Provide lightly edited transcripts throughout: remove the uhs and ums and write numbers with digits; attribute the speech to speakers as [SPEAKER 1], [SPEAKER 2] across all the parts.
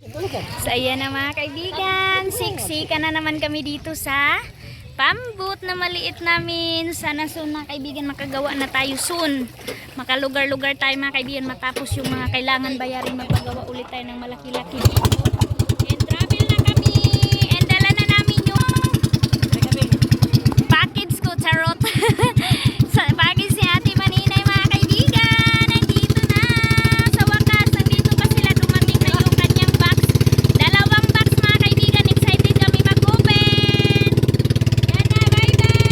[SPEAKER 1] So ayan na mga kaibigan, siksika na naman kami dito sa pambut na maliit namin. Sana soon mga kaibigan makagawa na tayo soon. Makalugar-lugar tayo mga kaibigan matapos yung mga kailangan bayarin, magpagawa ulit tayo ng malaki-laki dito. And travel na kami. And dala na namin yung package ko, charot. Sa package ni Ate Maninay mga kaibigan. Nandito na. Sa wakas, nandito pa sila, dumating na yung kanyang box. Dalawang box mga kaibigan. Excited kami mag-open. Yan na, bye-bye.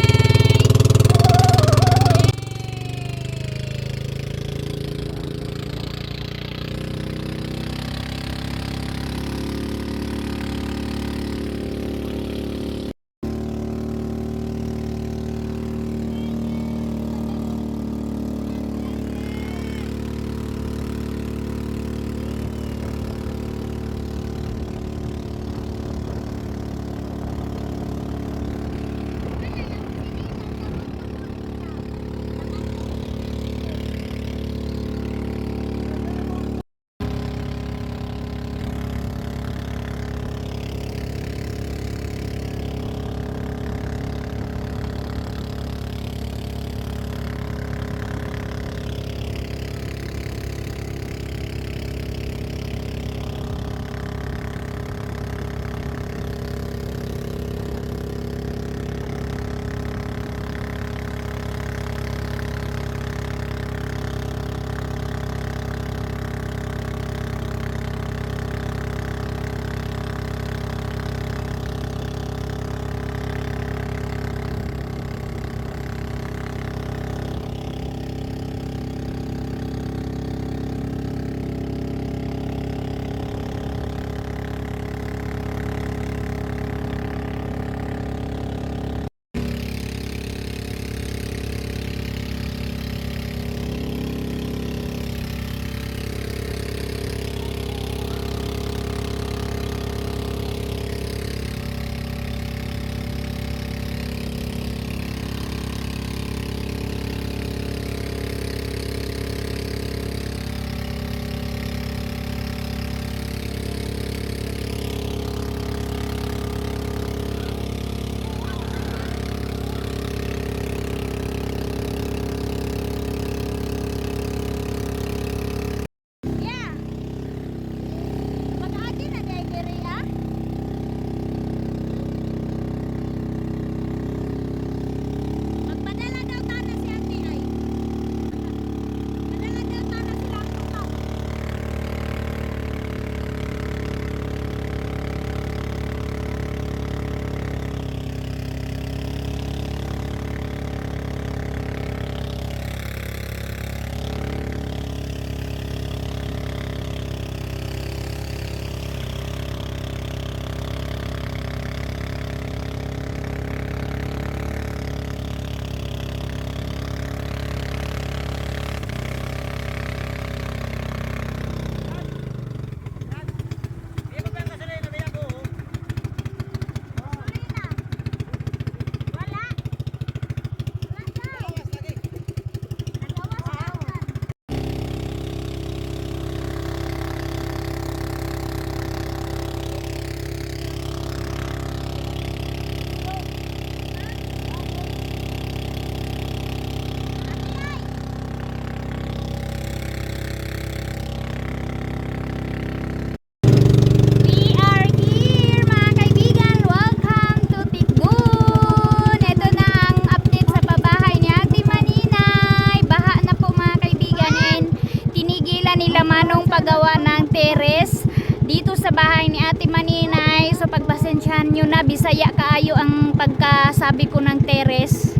[SPEAKER 1] Paggawa ng teres dito sa bahay ni Ate Maninay. So pagpasensyahan nyo na, Bisaya kaayo ang pagkasabi ko ng teres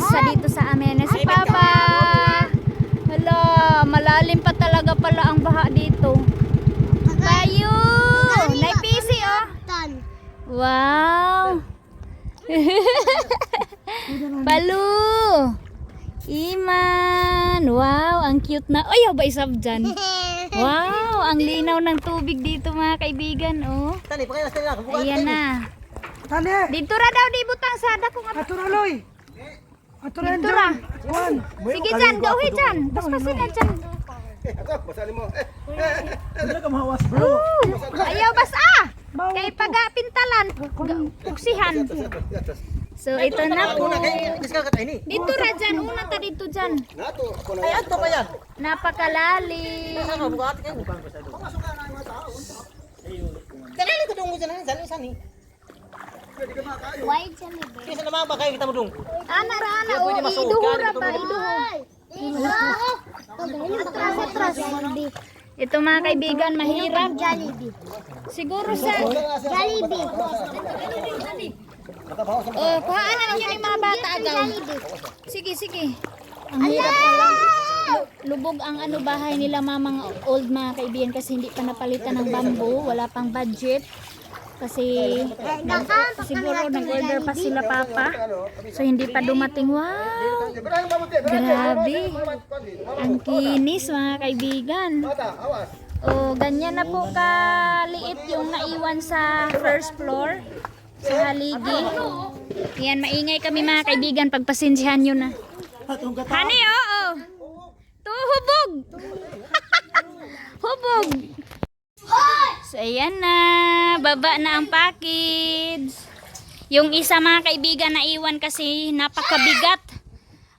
[SPEAKER 1] sa dito sa amin. Si Papa, hala, malalim pa talaga pala ang baha dito. Kayo naipisi oh. Wow. Balu Iman, wow, ang cute na. Ay, ba isab dyan. Wow, ang linaw ng tubig dito mga kaibigan, oh. Ayan na. Dito ra daw di butang sada kung apa.
[SPEAKER 2] Atura loy. Atura
[SPEAKER 1] Dito ra.
[SPEAKER 2] Juan.
[SPEAKER 1] Sige dyan, gawin dyan. Paspasin na dyan.
[SPEAKER 2] Ako, basahin mo.
[SPEAKER 3] Wala ka mahawas, bro.
[SPEAKER 1] Ayaw basa! Kay pagapintalan, puksihan. So ito na po. Dito ra dyan, una ta dito dyan.
[SPEAKER 2] Nato, ako na.
[SPEAKER 3] Ay, ato pa yan.
[SPEAKER 1] Napakalalim.
[SPEAKER 3] Saka, bukat kayo. Kanali ko dong mo dyan, sani.
[SPEAKER 4] Why Jollibee?
[SPEAKER 3] Kisa naman ba kayo kita mo dong?
[SPEAKER 1] Ana ra ana,
[SPEAKER 3] Pwede masuot
[SPEAKER 1] iduhura
[SPEAKER 3] yan,
[SPEAKER 1] ba,
[SPEAKER 3] ito
[SPEAKER 1] iduhura. Atras. Ito mga kaibigan, mahirap.
[SPEAKER 4] Jollibee.
[SPEAKER 1] Siguro sa...
[SPEAKER 4] Jollibee.
[SPEAKER 1] Oh, kuhaan na ninyo yung mga bata agaw. Sige. Ang hirap
[SPEAKER 4] Ala!
[SPEAKER 1] pala. Lubog ang ano bahay nila mamang old mga kaibigan kasi hindi pa napalitan ng bamboo, wala pang budget. Kasi siguro nag-order pa sila papa. So hindi pa dumating. Wow! Grabe! Ang kinis mga kaibigan. Oh, ganyan na po kaliit yung naiwan sa first floor sa haligi. Yan, maingay kami mga kaibigan. Pagpasensihan nyo na. Hani, oo. Hubog! Hubog! So, ayan na. Baba na ang package. Yung isa mga kaibigan na iwan kasi napakabigat.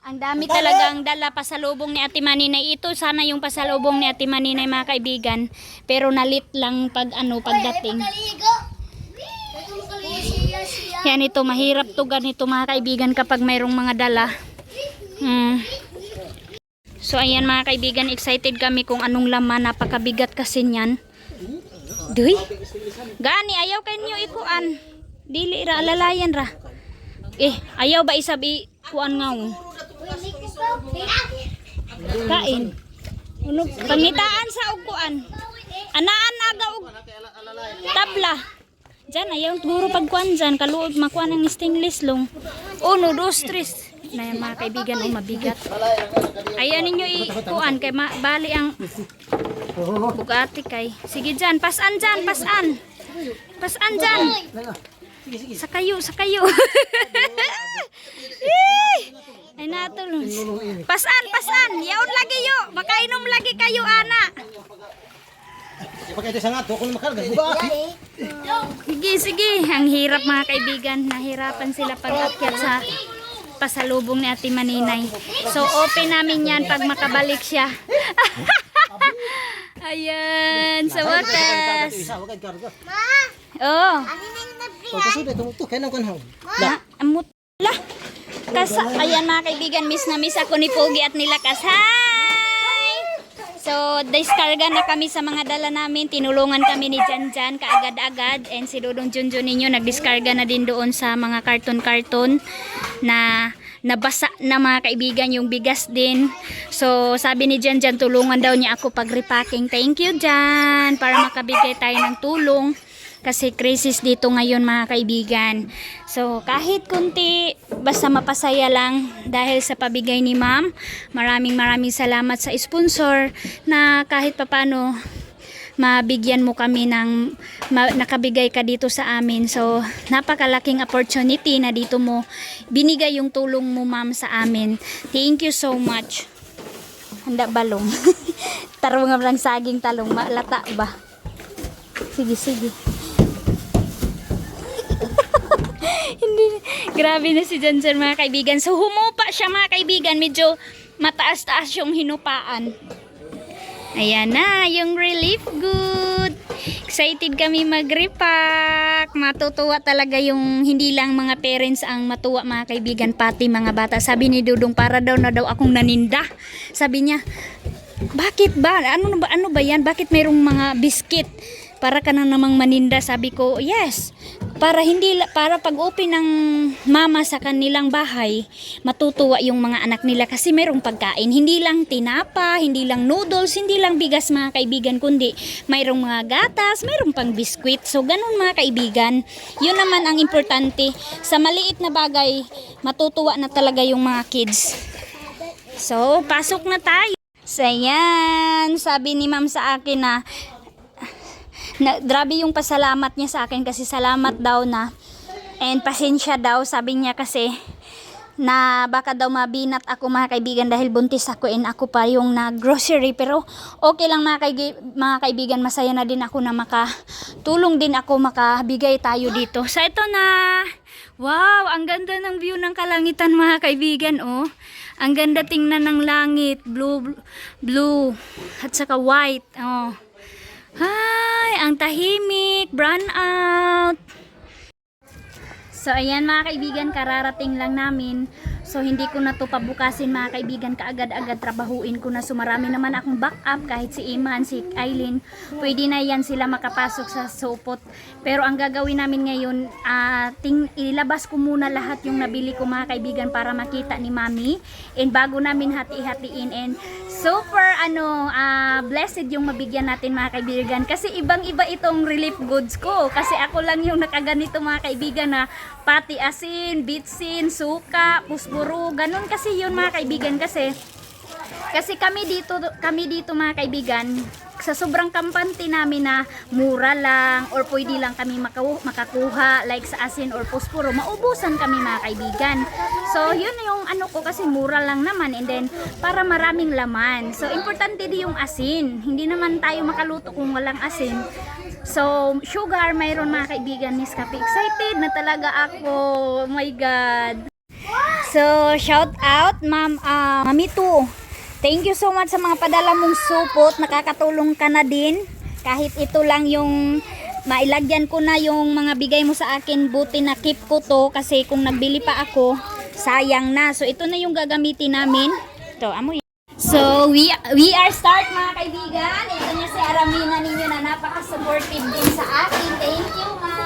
[SPEAKER 1] Ang dami talagang dala pasalubong ni Ate Maninay. Ito sana yung pasalubong ni Ate Maninay mga kaibigan. Pero nalit lang pagdating. Yan ito, mahirap to ganito mga kaibigan kapag mayroong mga dala. So ayan mga kaibigan, excited kami kung anong laman. Napakabigat kasi niyan. Duy, gani ayaw kanyo ikuan. Dili ra, alalayan ra. Ayaw ba isabi kuan ngaw? Kain. Ano, pangitaan sa uguan. Anaan aga og tabla. Diyan, ayaw guro pagkuan dyan. Kaluod makuan ng stainless long. 1, 2, 3. Na yan mga kaibigan, mabigat. Ayan ninyo ikuan kay bali ang bugati kay. Sige dyan, pasan dyan, pasan. Pasan dyan. Sa kayo. Ay natulong. Pasan. Yaon lagi yo. Makainom lagi kayo, ana.
[SPEAKER 3] Pagka ito sa nga, ako na makarga. Bukat.
[SPEAKER 1] Sige. Ang hirap mga kaibigan. Nahirapan sila pag-akyat sa pasalubong ni Ate Maninay. So open namin yan pag makabalik siya. Ayan, sa wakas. Oh. Amut la. Ayan mga kaibigan, miss na miss ako ni Pogi at nilakas. Hi! So, diskarga na kami sa mga dala namin. Tinulungan kami ni Janjan kaagad-agad. And si Dodong Junjun ninyo, nagdiskarga na din doon sa mga karton-karton na nabasa na mga kaibigan, yung bigas din. So, sabi ni Janjan, tulungan daw niya ako pag-repacking. Thank you, Jan, para makabigay tayo ng tulong. Kasi crisis dito ngayon mga kaibigan. So kahit kunti, basta mapasaya lang dahil sa pabigay ni ma'am. Maraming salamat sa sponsor na kahit papano mabigyan mo kami ng nakabigay ka dito sa amin. So napakalaking opportunity na dito mo binigay yung tulong mo ma'am sa amin. Thank you so much. Handa balong. Tarong lang saging talong, malata ba? Sige. Hindi, grabe na si Janjan mga kaibigan. So humupa siya mga kaibigan, medyo mataas-taas yung hinupaan. Ayan na, yung relief good. Excited kami mag-repack. Matutuwa talaga yung hindi lang mga parents ang matuwa mga kaibigan, pati mga bata. Sabi ni Dudong, para daw na daw akong naninda. Sabi niya, bakit ba? Ano ba yan? Bakit mayroong mga biscuit? Para ka na namang maninda. Sabi ko, yes. Para pag-open ng mama sa kanilang bahay, matutuwa yung mga anak nila kasi mayroong pagkain. Hindi lang tinapa, hindi lang noodles, hindi lang bigas mga kaibigan, kundi mayroong mga gatas, mayroong pang biskwit. So ganun mga kaibigan, yun naman ang importante. Sa maliit na bagay, matutuwa na talaga yung mga kids. So, pasok na tayo. So yan, sabi ni ma'am sa akin na grabe yung pasalamat niya sa akin kasi salamat daw na and pasensya daw, sabi niya kasi na baka daw mabinat ako mga kaibigan dahil buntis ako and ako pa yung nag-grocery. Pero okay lang mga kaibigan, masaya na din ako na makatulong din ako, makabigay tayo dito. So ito na, wow, ang ganda ng view ng kalangitan mga kaibigan, oh. Ang ganda tingnan ng langit, blue at saka white, oh. Hi, ang tahimik, brown out. So ayan mga kaibigan, kararating lang namin. So hindi ko na to pabukasin mga kaibigan, kaagad-agad trabahuin ko na. So marami naman akong backup, kahit si Iman, si Aileen, pwede na yan sila makapasok sa supot. Pero ang gagawin namin ngayon, ilabas ko muna lahat yung nabili ko mga kaibigan para makita ni Mami. And bago namin hati-hatiin, and super blessed yung mabigyan natin mga kaibigan. Kasi ibang-iba itong relief goods ko. Kasi ako lang yung nakaganito mga kaibigan na pati asin, bitsin, suka, pusburo, ganun kasi yun mga kaibigan. Kasi kami dito mga kaibigan, sa sobrang kampante namin na mura lang or pwede lang kami makakuha like sa asin or puspuro, maubusan kami mga kaibigan. So yun yung ano ko, kasi mura lang naman, and then para maraming laman. So importante din yung asin, hindi naman tayo makaluto kung walang asin. So sugar mayroon mga kaibigan, Nescafe. Excited na talaga ako, oh my god. So shout out Mami 2. Thank you so much sa mga padala mong supot. Nakakatulong ka na din. Kahit ito lang yung mailagyan ko na yung mga bigay mo sa akin. Buti na keep ko to. Kasi kung nagbili pa ako, sayang na. So ito na yung gagamitin namin. Ito, amoy. So we are start mga kaibigan. Ito niya si Aramina ninyo na napaka-supportive din sa akin. Thank you ma.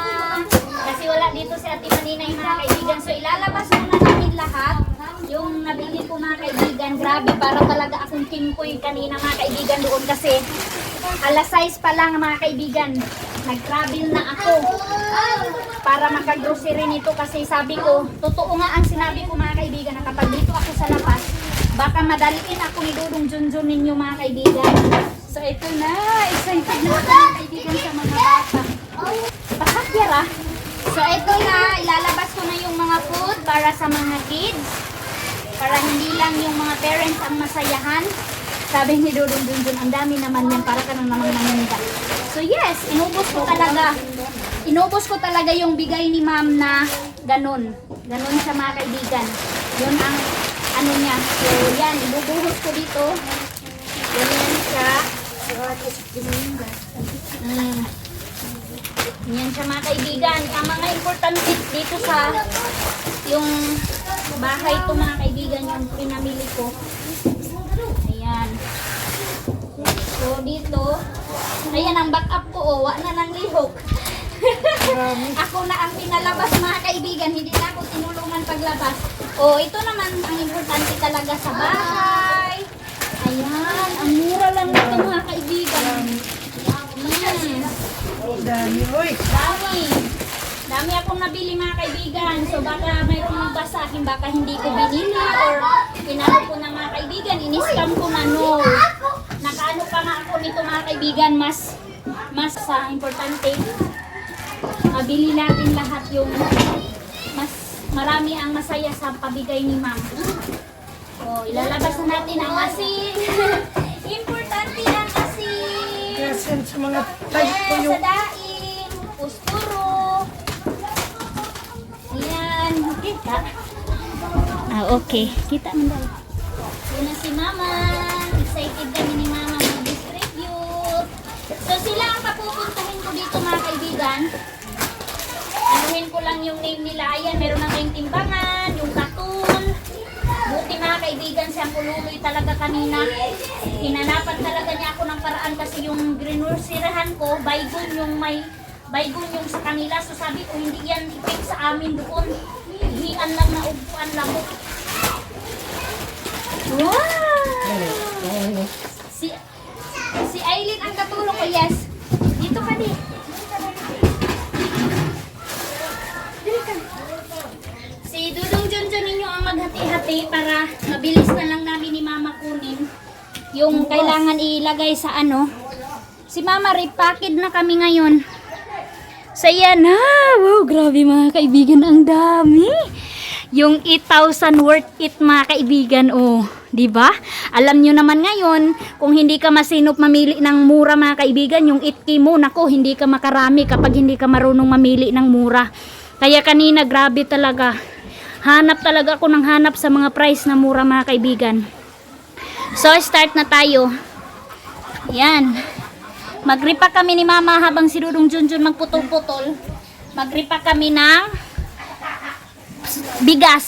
[SPEAKER 1] Kasi wala dito si Ate Maninay mga kaibigan. So ilalabas muna namin lahat yung nabili ko mga kaibigan. Grabe, para talaga akong kimpoy kanina mga kaibigan doon, kasi alas 6 pa lang mga kaibigan. Nag-travel na ako para makagrocery nito, kasi sabi ko, totoo nga ang sinabi ko mga kaibigan, na kapag dito ako sa labas, baka madaliin ako ni Dudong Junjun ninyo mga kaibigan. So ito na, excited na ako mga kaibigan sa mga bata. Pasakyara. So ito na, ilalabas ko na yung mga food para sa mga kids. Para hindi lang yung mga parents ang masayahan. Sabi ni Dudong Junjun, ang dami naman yan, para ka nang namang nanginda. So yes, inubos ko talaga. Inubos ko talaga yung bigay ni ma'am na ganun. Ganun sa mga kaibigan. Yun ang ano niya. So yan, ibubuhos ko dito. Ganyan siya. Yan siya mga kaibigan. Ang mga importante dito sa yung bahay to mga kaibigan, yung pinamili ko. Ayan. So dito, ayan ang backup ko, oh, wala na ng lihok. Ako na ang pinalabas mga kaibigan, hindi na ako tinulungan paglabas. Oh, ito naman ang importante talaga sa bahay. Ayan, ang mura lang nito mga kaibigan.
[SPEAKER 3] Dami, oy.
[SPEAKER 1] Dami akong nabili mga kaibigan. So baka mayroong magbasahin, baka hindi ko binili or pinalo ko na mga kaibigan, in-scam ko na, no. Nakaano pa nga ako nito mga kaibigan, mas importante. Mabili natin lahat yung mas marami ang masaya sa pabigay ni ma'am. So ilalabas na natin ang asin. Importante ang asin.
[SPEAKER 3] Kasi sa mga type ko
[SPEAKER 1] Yes,
[SPEAKER 3] yung...
[SPEAKER 1] sa daing, pusturo. Ayan, kita. Okay. Kita mo daw. Yun na si mama. Excited kami ni mama mag-distribute. So sila ang papupuntuhin ko dito mga kaibigan. Anuhin ko lang yung name nila. Ayan, meron na kayong timbangan, yung katul. Buti mga kaibigan, siyang kululoy talaga kanina. Hinanapan talaga niya ako ng paraan, kasi yung grinursirahan ko, baygon yung sa kanila. So sabi ko, hindi yan ipik sa amin doon. Hian lang na upuan lang. Wow! Si Aileen ang katulong ko, yes. Dito ka di. Si Dudong Junjun ninyo ang maghati-hati para mabilis na lang namin ni Mama kunin yung kailangan ilagay sa ano. Si Mama repacked na kami ngayon. So yan, wow, grabe mga kaibigan, ang dami. Yung 8,000 worth it mga kaibigan, oh. 'Di ba? Alam nyo naman ngayon, kung hindi ka masinop mamili ng mura mga kaibigan, yung 8K mo, nako, hindi ka makarami kapag hindi ka marunong mamili ng mura. Kaya kanina, grabe talaga. Hanap talaga ako ng hanap sa mga price na mura mga kaibigan. So, start na tayo. Yan. Magripa kami ni Mama habang si Dudong Junjun magputol-putol. Magripa kami ng bigas.